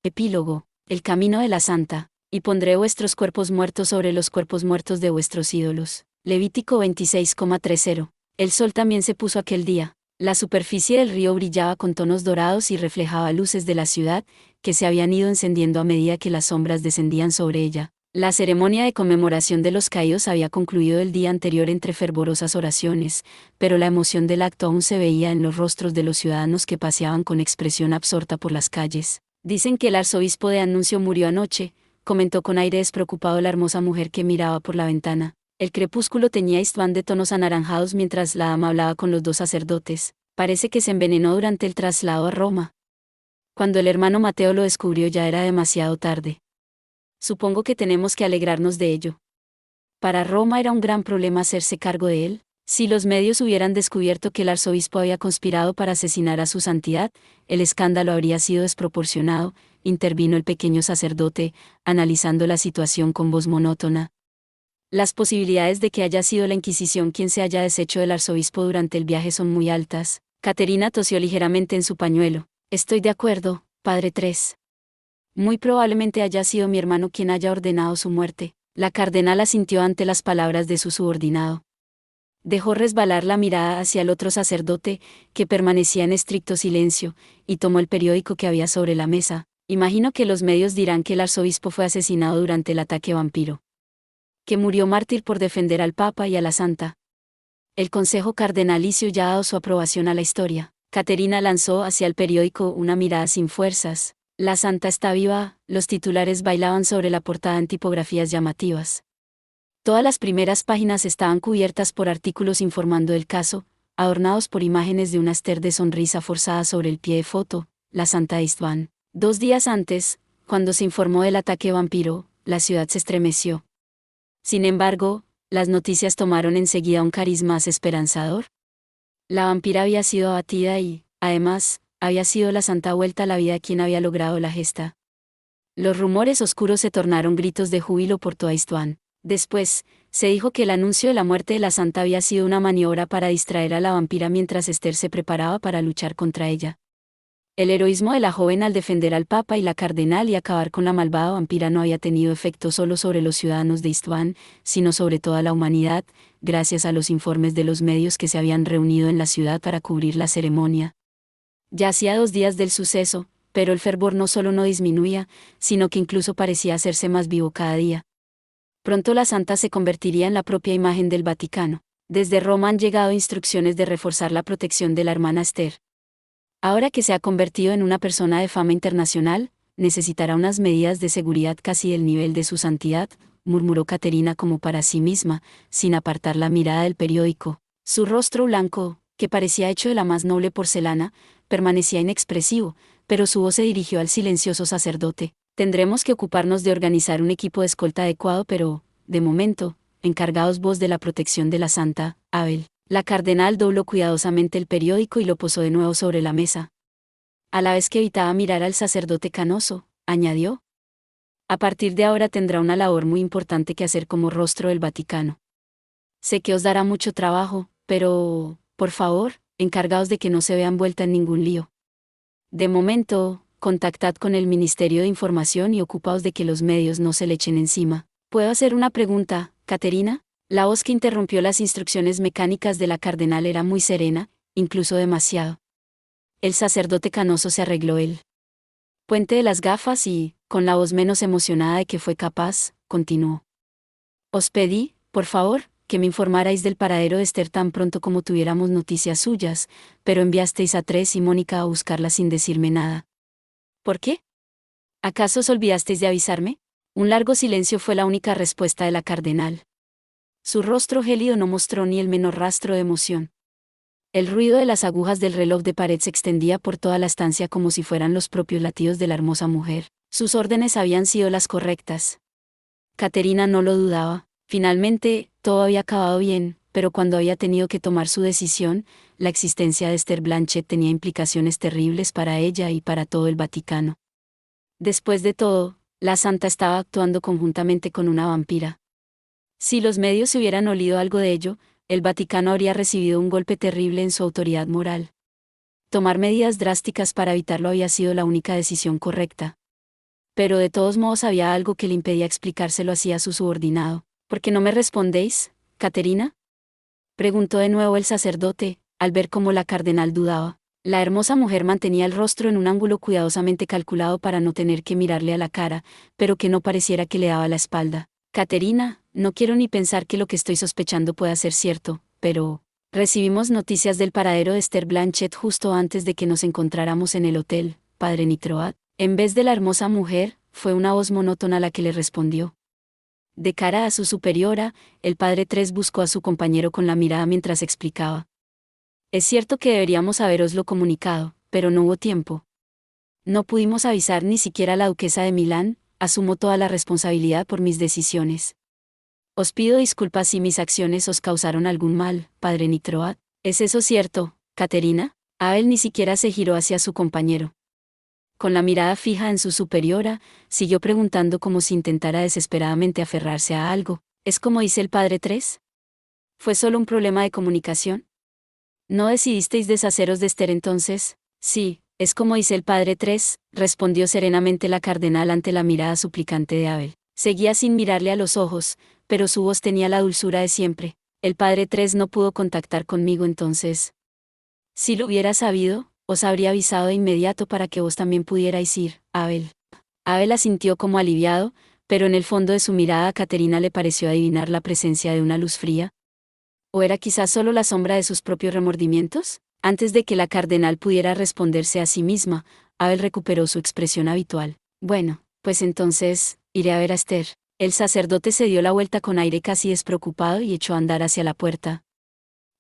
Epílogo. El camino de la santa. Y pondré vuestros cuerpos muertos sobre los cuerpos muertos de vuestros ídolos. Levítico 26,30. El sol también se puso aquel día. La superficie del río brillaba con tonos dorados y reflejaba luces de la ciudad, que se habían ido encendiendo a medida que las sombras descendían sobre ella. La ceremonia de conmemoración de los caídos había concluido el día anterior entre fervorosas oraciones, pero la emoción del acto aún se veía en los rostros de los ciudadanos que paseaban con expresión absorta por las calles. Dicen que el arzobispo de Anuncio murió anoche, comentó con aire despreocupado la hermosa mujer que miraba por la ventana. El crepúsculo teñía István de tonos anaranjados mientras la dama hablaba con los dos sacerdotes. Parece que se envenenó durante el traslado a Roma. Cuando el hermano Mateo lo descubrió ya era demasiado tarde. Supongo que tenemos que alegrarnos de ello. Para Roma era un gran problema hacerse cargo de él. Si los medios hubieran descubierto que el arzobispo había conspirado para asesinar a su santidad, el escándalo habría sido desproporcionado, intervino el pequeño sacerdote, analizando la situación con voz monótona. Las posibilidades de que haya sido la Inquisición quien se haya deshecho del arzobispo durante el viaje son muy altas. Caterina tosió ligeramente en su pañuelo. Estoy de acuerdo, padre 3. Muy probablemente haya sido mi hermano quien haya ordenado su muerte. La cardenal asintió ante las palabras de su subordinado. Dejó resbalar la mirada hacia el otro sacerdote, que permanecía en estricto silencio, y tomó el periódico que había sobre la mesa. Imagino que los medios dirán que el arzobispo fue asesinado durante el ataque vampiro. Que murió mártir por defender al Papa y a la Santa. El Consejo Cardenalicio ya ha dado su aprobación a la historia. Caterina lanzó hacia el periódico una mirada sin fuerzas. La Santa está viva, los titulares bailaban sobre la portada en tipografías llamativas. Todas las primeras páginas estaban cubiertas por artículos informando del caso, adornados por imágenes de una Esther de sonrisa forzada sobre el pie de foto, la Santa de István. 2 días antes, cuando se informó del ataque vampiro, la ciudad se estremeció. Sin embargo, las noticias tomaron enseguida un cariz más esperanzador. La vampira había sido abatida y, además, había sido la Santa vuelta a la vida quien había logrado la gesta. Los rumores oscuros se tornaron gritos de júbilo por toda István. Después, se dijo que el anuncio de la muerte de la Santa había sido una maniobra para distraer a la vampira mientras Esther se preparaba para luchar contra ella. El heroísmo de la joven al defender al Papa y la cardenal y acabar con la malvada vampira no había tenido efecto solo sobre los ciudadanos de István, sino sobre toda la humanidad, gracias a los informes de los medios que se habían reunido en la ciudad para cubrir la ceremonia. Ya hacía 2 días del suceso, pero el fervor no solo no disminuía, sino que incluso parecía hacerse más vivo cada día. Pronto la Santa se convertiría en la propia imagen del Vaticano. Desde Roma han llegado instrucciones de reforzar la protección de la hermana Esther. Ahora que se ha convertido en una persona de fama internacional, necesitará unas medidas de seguridad casi del nivel de su santidad, murmuró Caterina como para sí misma, sin apartar la mirada del periódico. Su rostro blanco, que parecía hecho de la más noble porcelana, permanecía inexpresivo, pero su voz se dirigió al silencioso sacerdote. Tendremos que ocuparnos de organizar un equipo de escolta adecuado, pero, de momento, encargaos vos de la protección de la Santa, Abel. La cardenal dobló cuidadosamente el periódico y lo posó de nuevo sobre la mesa. A la vez que evitaba mirar al sacerdote canoso, añadió. A partir de ahora tendrá una labor muy importante que hacer como rostro del Vaticano. Sé que os dará mucho trabajo, pero, por favor, encargaos de que no se vea envuelta en ningún lío. De momento, contactad con el Ministerio de Información y ocupaos de que los medios no se le echen encima. ¿Puedo hacer una pregunta, Caterina? La voz que interrumpió las instrucciones mecánicas de la cardenal era muy serena, incluso demasiado. El sacerdote canoso se arregló el puente de las gafas y, con la voz menos emocionada de que fue capaz, continuó. Os pedí, por favor, que me informarais del paradero de Esther tan pronto como tuviéramos noticias suyas, pero enviasteis a 3 y Mónica a buscarla sin decirme nada. ¿Por qué? ¿Acaso os olvidasteis de avisarme? Un largo silencio fue la única respuesta de la cardenal. Su rostro gélido no mostró ni el menor rastro de emoción. El ruido de las agujas del reloj de pared se extendía por toda la estancia como si fueran los propios latidos de la hermosa mujer. Sus órdenes habían sido las correctas. Caterina no lo dudaba. Finalmente, todo había acabado bien, pero cuando había tenido que tomar su decisión, la existencia de Esther Blanchet tenía implicaciones terribles para ella y para todo el Vaticano. Después de todo, la Santa estaba actuando conjuntamente con una vampira. Si los medios hubieran olido algo de ello, el Vaticano habría recibido un golpe terrible en su autoridad moral. Tomar medidas drásticas para evitarlo había sido la única decisión correcta. Pero de todos modos había algo que le impedía explicárselo así a su subordinado. ¿Por qué no me respondéis, Caterina? Preguntó de nuevo el sacerdote, al ver cómo la cardenal dudaba. La hermosa mujer mantenía el rostro en un ángulo cuidadosamente calculado para no tener que mirarle a la cara, pero que no pareciera que le daba la espalda. Caterina, no quiero ni pensar que lo que estoy sospechando pueda ser cierto, pero... Recibimos noticias del paradero de Esther Blanchett justo antes de que nos encontráramos en el hotel, padre Nitroat. En vez de la hermosa mujer, fue una voz monótona la que le respondió. De cara a su superiora, el padre Tres buscó a su compañero con la mirada mientras explicaba. Es cierto que deberíamos haberoslo comunicado, pero no hubo tiempo. No pudimos avisar ni siquiera a la duquesa de Milán, asumo toda la responsabilidad por mis decisiones. Os pido disculpas si mis acciones os causaron algún mal, padre Nitroat. ¿Es eso cierto, Caterina? Abel ni siquiera se giró hacia su compañero. Con la mirada fija en su superiora, siguió preguntando como si intentara desesperadamente aferrarse a algo. ¿Es como dice el padre Tres? ¿Fue solo un problema de comunicación? ¿No decidisteis deshaceros de Esther entonces? Sí, es como dice el padre Tres, respondió serenamente la cardenal ante la mirada suplicante de Abel. Seguía sin mirarle a los ojos, pero su voz tenía la dulzura de siempre. El padre Tres no pudo contactar conmigo entonces. Si lo hubiera sabido, os habría avisado de inmediato para que vos también pudierais ir, Abel. Abel asintió como aliviado, pero en el fondo de su mirada a Caterina le pareció adivinar la presencia de una luz fría. ¿O era quizás solo la sombra de sus propios remordimientos? Antes de que la cardenal pudiera responderse a sí misma, Abel recuperó su expresión habitual. Bueno, pues entonces, iré a ver a Esther. El sacerdote se dio la vuelta con aire casi despreocupado y echó a andar hacia la puerta.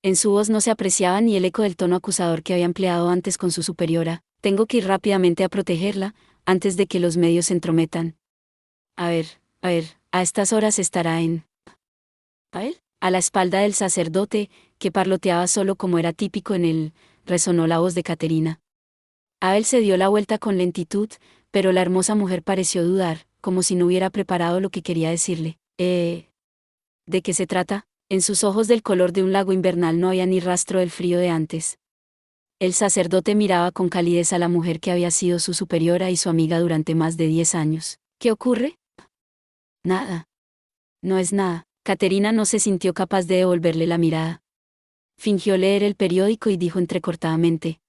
En su voz no se apreciaba ni el eco del tono acusador que había empleado antes con su superiora. Tengo que ir rápidamente a protegerla, antes de que los medios se entrometan. A ver, a estas horas estará en... ¿A él? A la espalda del sacerdote, que parloteaba solo como era típico en él, resonó la voz de Caterina. Abel se dio la vuelta con lentitud, pero la hermosa mujer pareció dudar, como si no hubiera preparado lo que quería decirle. ¿De qué se trata? En sus ojos del color de un lago invernal no había ni rastro del frío de antes. El sacerdote miraba con calidez a la mujer que había sido su superiora y su amiga durante más de 10 años. ¿Qué ocurre? Nada. No es nada. Caterina no se sintió capaz de devolverle la mirada. Fingió leer el periódico y dijo entrecortadamente.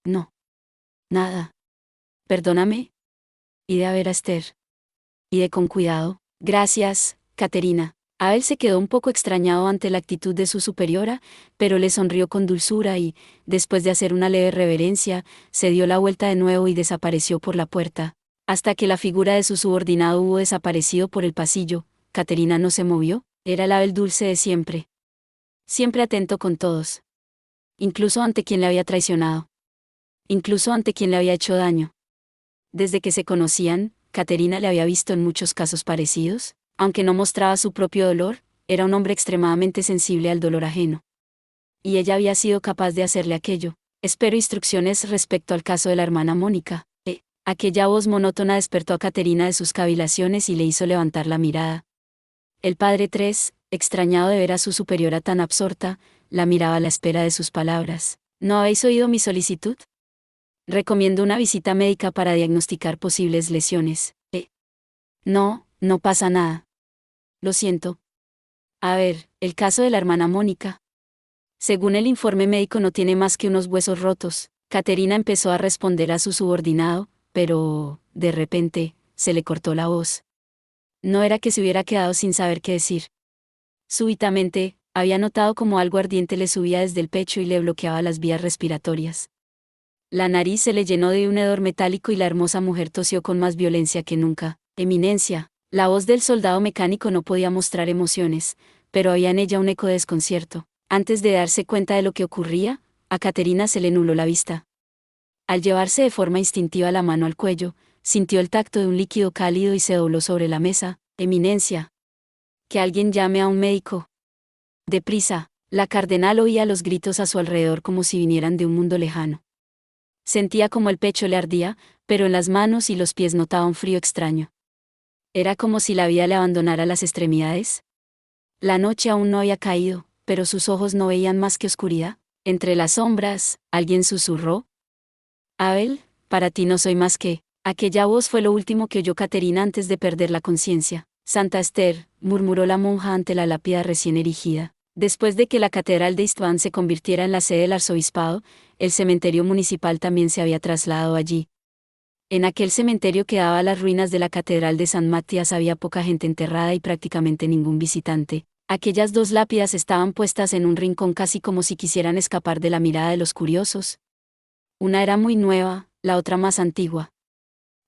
No. Nada. Perdóname. Ide a ver a Esther. Ide con cuidado. Gracias, Caterina. Abel se quedó un poco extrañado ante la actitud de su superiora, pero le sonrió con dulzura y, después de hacer una leve reverencia, se dio la vuelta de nuevo y desapareció por la puerta. Hasta que la figura de su subordinado hubo desaparecido por el pasillo, Caterina no se movió. Era el Abel dulce de siempre. Siempre atento con todos. Incluso ante quien le había traicionado. Incluso ante quien le había hecho daño. Desde que se conocían, Caterina le había visto en muchos casos parecidos. Aunque no mostraba su propio dolor, era un hombre extremadamente sensible al dolor ajeno. Y ella había sido capaz de hacerle aquello. Espero instrucciones respecto al caso de la hermana Mónica. Aquella voz monótona despertó a Caterina de sus cavilaciones y le hizo levantar la mirada. El padre Tres, extrañado de ver a su superiora tan absorta, la miraba a la espera de sus palabras. ¿No habéis oído mi solicitud? Recomiendo una visita médica para diagnosticar posibles lesiones. No, no pasa nada. Lo siento. A ver, el caso de la hermana Mónica. Según el informe médico no tiene más que unos huesos rotos. Caterina empezó a responder a su subordinado, pero, de repente, se le cortó la voz. No era que se hubiera quedado sin saber qué decir. Súbitamente, había notado como algo ardiente le subía desde el pecho y le bloqueaba las vías respiratorias. La nariz se le llenó de un hedor metálico y la hermosa mujer tosió con más violencia que nunca. Eminencia. La voz del soldado mecánico no podía mostrar emociones, pero había en ella un eco de desconcierto. Antes de darse cuenta de lo que ocurría, a Caterina se le nubló la vista. Al llevarse de forma instintiva la mano al cuello, sintió el tacto de un líquido cálido y se dobló sobre la mesa. Eminencia. Que alguien llame a un médico. Deprisa. La cardenal oía los gritos a su alrededor como si vinieran de un mundo lejano. Sentía como el pecho le ardía, pero en las manos y los pies notaba un frío extraño. Era como si la vida le abandonara las extremidades. La noche aún no había caído, pero sus ojos no veían más que oscuridad. Entre las sombras, alguien susurró. Abel, para ti no soy más que Aquella voz fue lo último que oyó Caterina antes de perder la conciencia. Santa Esther, murmuró la monja ante la lápida recién erigida. Después de que la catedral de István se convirtiera en la sede del arzobispado, el cementerio municipal también se había trasladado allí. En aquel cementerio que daba a las ruinas de la catedral de San Matías había poca gente enterrada y prácticamente ningún visitante. Aquellas dos lápidas estaban puestas en un rincón casi como si quisieran escapar de la mirada de los curiosos. Una era muy nueva, la otra más antigua.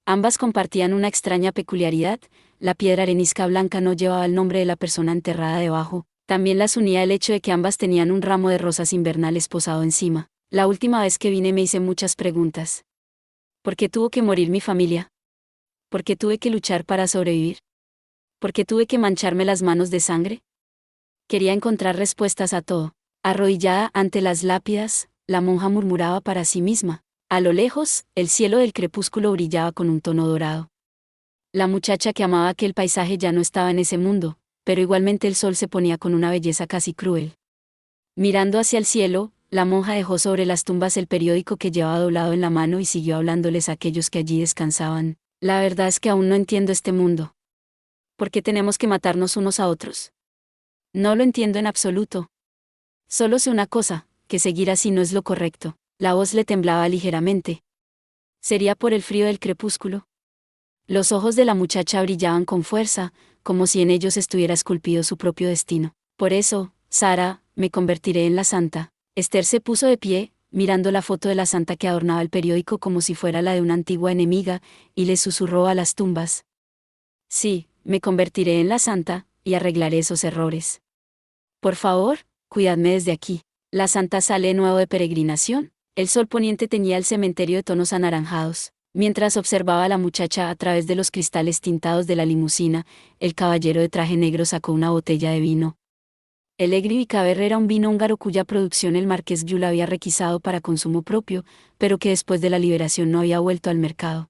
Ambas compartían una extraña peculiaridad: la piedra arenisca blanca no llevaba el nombre de la persona enterrada debajo. También las unía el hecho de que ambas tenían un ramo de rosas invernales posado encima. La última vez que vine me hice muchas preguntas. ¿Por qué tuvo que morir mi familia? ¿Por qué tuve que luchar para sobrevivir? ¿Por qué tuve que mancharme las manos de sangre? Quería encontrar respuestas a todo. Arrodillada ante las lápidas, la monja murmuraba para sí misma. A lo lejos, el cielo del crepúsculo brillaba con un tono dorado. La muchacha que amaba aquel paisaje ya no estaba en ese mundo, pero igualmente el sol se ponía con una belleza casi cruel. Mirando hacia el cielo, la monja dejó sobre las tumbas el periódico que llevaba doblado en la mano y siguió hablándoles a aquellos que allí descansaban. La verdad es que aún no entiendo este mundo. ¿Por qué tenemos que matarnos unos a otros? No lo entiendo en absoluto. Solo sé una cosa, que seguir así no es lo correcto. La voz le temblaba ligeramente. ¿Sería por el frío del crepúsculo? Los ojos de la muchacha brillaban con fuerza, como si en ellos estuviera esculpido su propio destino. Por eso, Sara, me convertiré en la santa. Esther se puso de pie, mirando la foto de la santa que adornaba el periódico como si fuera la de una antigua enemiga, y le susurró a las tumbas. Sí, me convertiré en la santa, y arreglaré esos errores. Por favor, cuidadme desde aquí. La santa sale de nuevo de peregrinación. El sol poniente teñía el cementerio de tonos anaranjados. Mientras observaba a la muchacha a través de los cristales tintados de la limusina, el caballero de traje negro sacó una botella de vino. El Egri Caber era un vino húngaro cuya producción el marqués Gyula había requisado para consumo propio, pero que después de la liberación no había vuelto al mercado.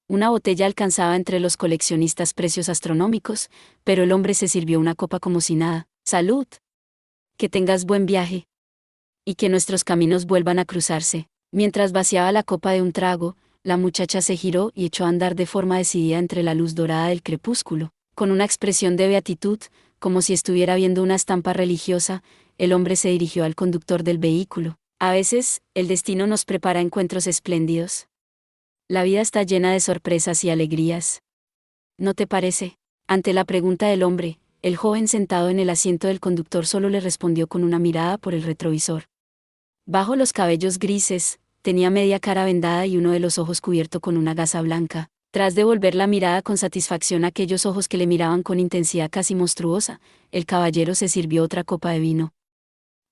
Una botella alcanzaba entre los coleccionistas precios astronómicos, pero el hombre se sirvió una copa como si nada. ¡Salud! Que tengas buen viaje. Y que nuestros caminos vuelvan a cruzarse. Mientras vaciaba la copa de un trago, la muchacha se giró y echó a andar de forma decidida entre la luz dorada del crepúsculo. Con una expresión de beatitud, como si estuviera viendo una estampa religiosa, el hombre se dirigió al conductor del vehículo. A veces, el destino nos prepara encuentros espléndidos. La vida está llena de sorpresas y alegrías. ¿No te parece? Ante la pregunta del hombre, el joven sentado en el asiento del conductor solo le respondió con una mirada por el retrovisor. Bajo los cabellos grises, tenía media cara vendada y uno de los ojos cubierto con una gasa blanca. Tras devolver la mirada con satisfacción a aquellos ojos que le miraban con intensidad casi monstruosa, el caballero se sirvió otra copa de vino.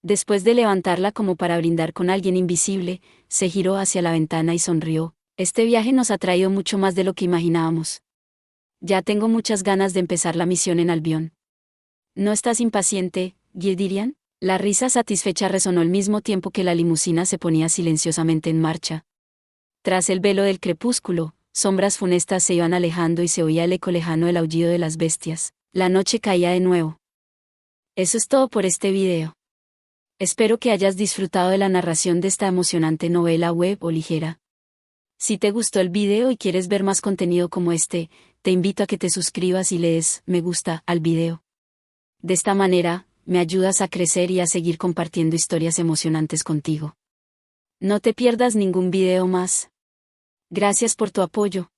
Después de levantarla como para brindar con alguien invisible, se giró hacia la ventana y sonrió. Este viaje nos ha traído mucho más de lo que imaginábamos. Ya tengo muchas ganas de empezar la misión en Albión. ¿No estás impaciente, Gildirian? La risa satisfecha resonó al mismo tiempo que la limusina se ponía silenciosamente en marcha. Tras el velo del crepúsculo, sombras funestas se iban alejando y se oía el eco lejano del aullido de las bestias. La noche caía de nuevo. Eso es todo por este video. Espero que hayas disfrutado de la narración de esta emocionante novela web o ligera. Si te gustó el video y quieres ver más contenido como este, te invito a que te suscribas y le des me gusta al video. De esta manera, me ayudas a crecer y a seguir compartiendo historias emocionantes contigo. No te pierdas ningún video más. Gracias por tu apoyo.